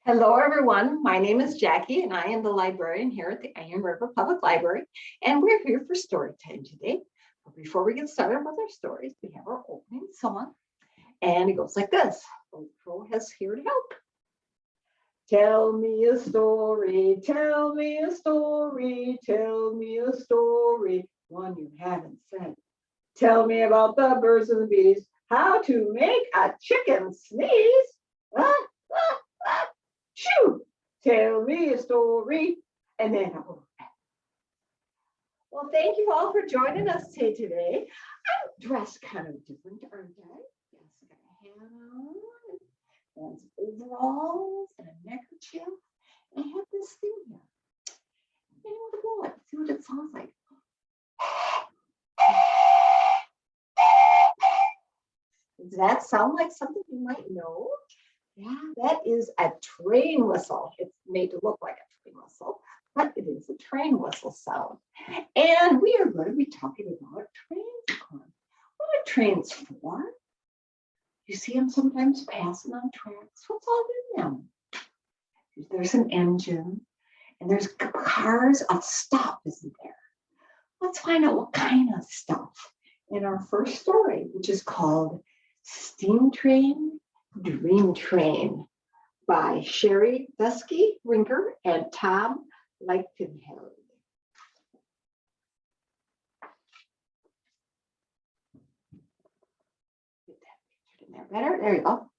Hello, everyone. My name is Jackie, and I am the librarian here at the Iron River Public Library, and we're here for story time today. But before we get started with our stories, we have our opening song, and it goes like this. Old Crow has here to help. Tell me a story, tell me a story, tell me a story, one you haven't said. Tell me about the birds and the bees, how to make a chicken sneeze. Shoo! Tell me a story, and then I'll go back. Well, thank you all for joining us today. I'm dressed kind of different, aren't I? Yes, I got a hat on, and some overalls, and a neckerchief, and I have this thing here. And I'm gonna blow it, see what it sounds like. Does that sound like something you might know? Yeah, that is a train whistle. It's made to look like a train whistle, but it is a train whistle sound. And we are going to be talking about trains. What are trains for? You see them sometimes passing on tracks. What's all in them? There's an engine, and there's cars of stuff, isn't there? Let's find out what kind of stuff in our first story, which is called Steam Train, Dream Train by Sherri, Duskey, Rinker, and Tom Lichtenheld. Get that picture in there better. There you go.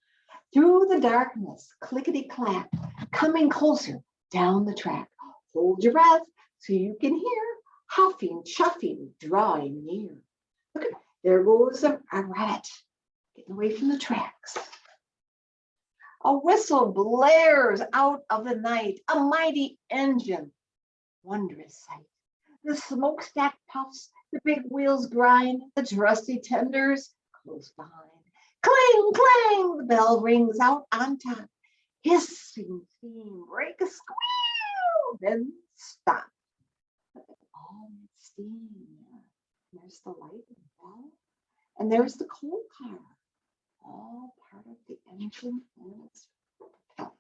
Through the darkness, clickety clack, coming closer down the track. Hold your breath so you can hear huffing, chuffing, drawing near. Look at there goes a rabbit getting away from the tracks. A whistle blares out of the night, a mighty engine, wondrous sight. The smokestack puffs, the big wheels grind, its rusty tenders close behind. Clang, clang, the bell rings out on top. Hissing steam, break a squeal, then stop. All steam. There's the light and the bell, and there's the coal car. All part of the engine and its propellant.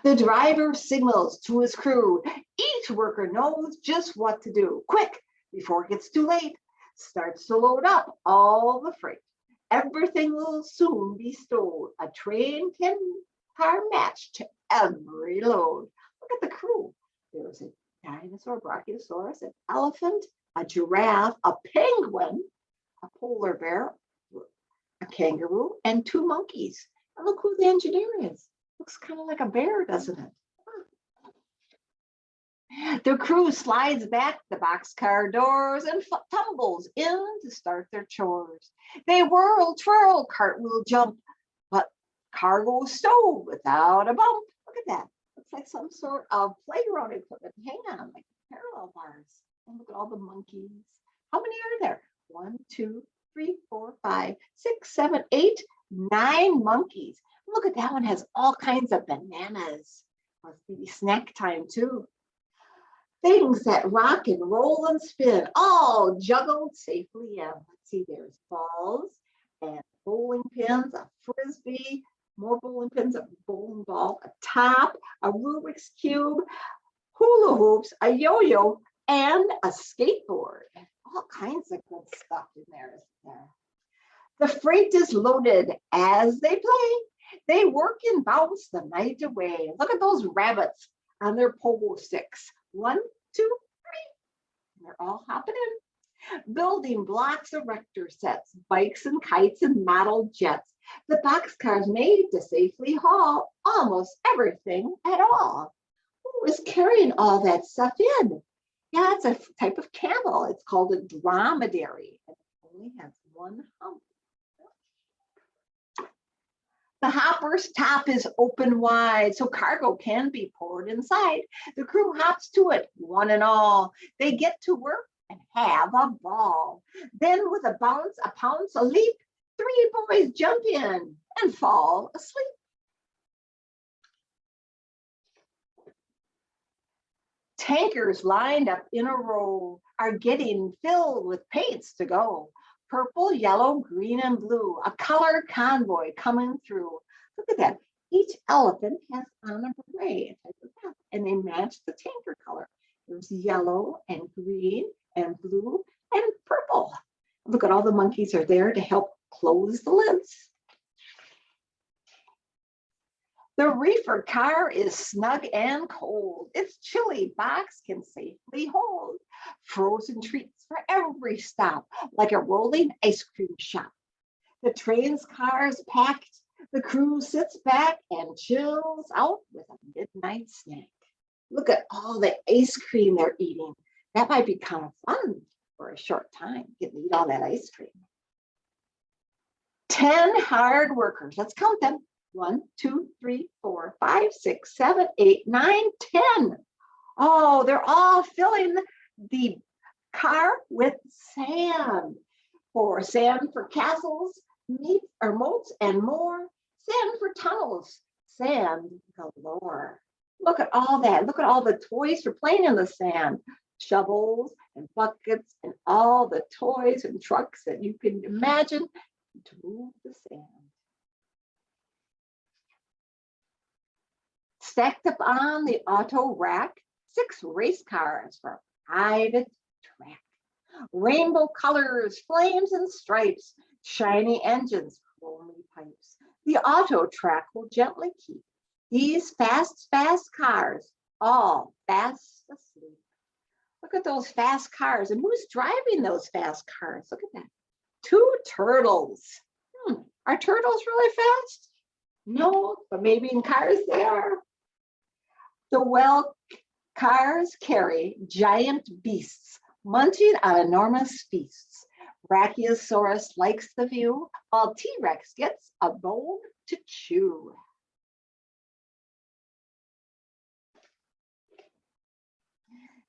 The driver signals to his crew. Each worker knows just what to do. Quick, before it gets too late, starts to load up all the freight. Everything will soon be stowed. A train car match to every load. Look at the crew. There's a dinosaur, brachiosaurus, an elephant, a giraffe, a penguin, a polar bear, a kangaroo, and two monkeys. And look who the engineer is. Looks kind of like a bear, doesn't it? The crew slides back the boxcar doors and tumbles in to start their chores. They whirl, twirl, cartwheel, jump, but car goes stowed without a bump. Look at that. Looks like some sort of playground equipment. Hang on, like parallel bars. And look at all the monkeys. How many are there? 1, 2, 3, 4, 5, 6, 7, 8, 9 monkeys. Look at that one, has all kinds of bananas. Must be snack time too. Things that rock and roll and spin, all juggled safely in. Let's see, there's balls and bowling pins, a frisbee, more bowling pins, a bowling ball, a top, a Rubik's Cube, hula hoops, a yo-yo, and a skateboard. All kinds of good stuff in there, isn't there? The freight is loaded as they play. They work and bounce the night away. Look at those rabbits on their pogo sticks. 1, 2, 3. They're all hopping in. Building blocks, erector sets, bikes and kites and model jets. The boxcars made to safely haul almost everything at all. Who is carrying all that stuff in? Yeah, it's a type of camel. It's called a dromedary. It only has one hump. The hopper's top is open wide, so cargo can be poured inside. The crew hops to it, one and all. They get to work and have a ball. Then with a bounce, a pounce, a leap, 3 boys jump in and fall asleep. Tankers lined up in a row are getting filled with paints to go. Purple, yellow, green, and blue, a color convoy coming through. Look at that. Each elephant has on a beret, a type of hat, and they match the tanker color. There's yellow and green and blue and purple. Look at all the monkeys are there to help close the lids. The reefer car is snug and cold. Its chilly box can safely hold frozen treats for every stop, like a rolling ice cream shop. The train's cars packed, the crew sits back and chills out with a midnight snack. Look at all the ice cream they're eating. That might be kind of fun for a short time. Get to eat all that ice cream. 10 hard workers. Let's count them. 1, 2, 3, 4, 5, 6, 7, 8, 9, 10. Oh, they're all filling the car with sand. For sand for castles, meat or moats, and more. Sand for tunnels. Sand galore. Look at all that. Look at all the toys for playing in the sand. Shovels and buckets and all the toys and trucks that you can imagine to move the sand. Stacked up on the auto rack, 6 race cars for a private track. Rainbow colors, flames and stripes, shiny engines, chromy pipes. The auto track will gently keep these fast cars all fast asleep. Look at those fast cars. And who's driving those fast cars? Look at that. 2 turtles. Are turtles really fast? No, but maybe in cars they are. The well cars carry giant beasts munching on enormous feasts. Brachiosaurus likes the view, while T-Rex gets a bone to chew.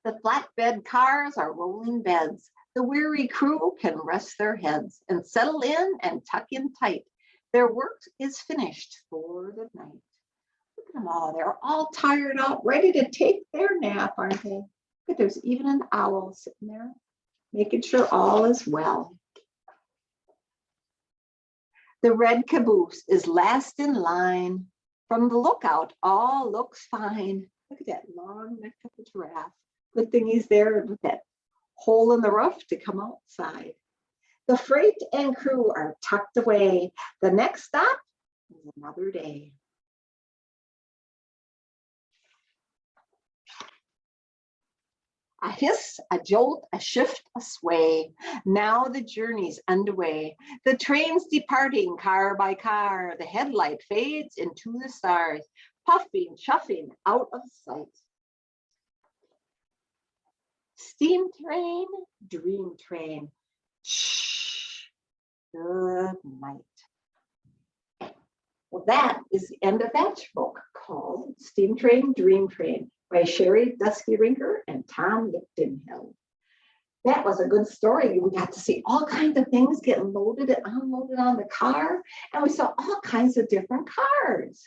The flatbed cars are rolling beds. The weary crew can rest their heads and settle in and tuck in tight. Their work is finished for the night. Look at them all. They're all tired out, ready to take their nap, aren't they? Look, there's even an owl sitting there, making sure all is well. The red caboose is last in line. From the lookout, all looks fine. Look at that long neck of the giraffe. Good thing he's there with that hole in the roof to come outside. The freight and crew are tucked away. The next stop is another day. A hiss, a jolt, a shift, a sway. Now the journey's underway. The train's departing car by car. The headlight fades into the stars, puffing, chuffing out of sight. Steam train, dream train. Shh. Good night. Well, that is the end of that book called Steam Train, Dream Train by Sherri, Duskey, Rinker, and Tom Lichtenheld. That was a good story. We got to see all kinds of things getting loaded and unloaded on the car, and we saw all kinds of different cars.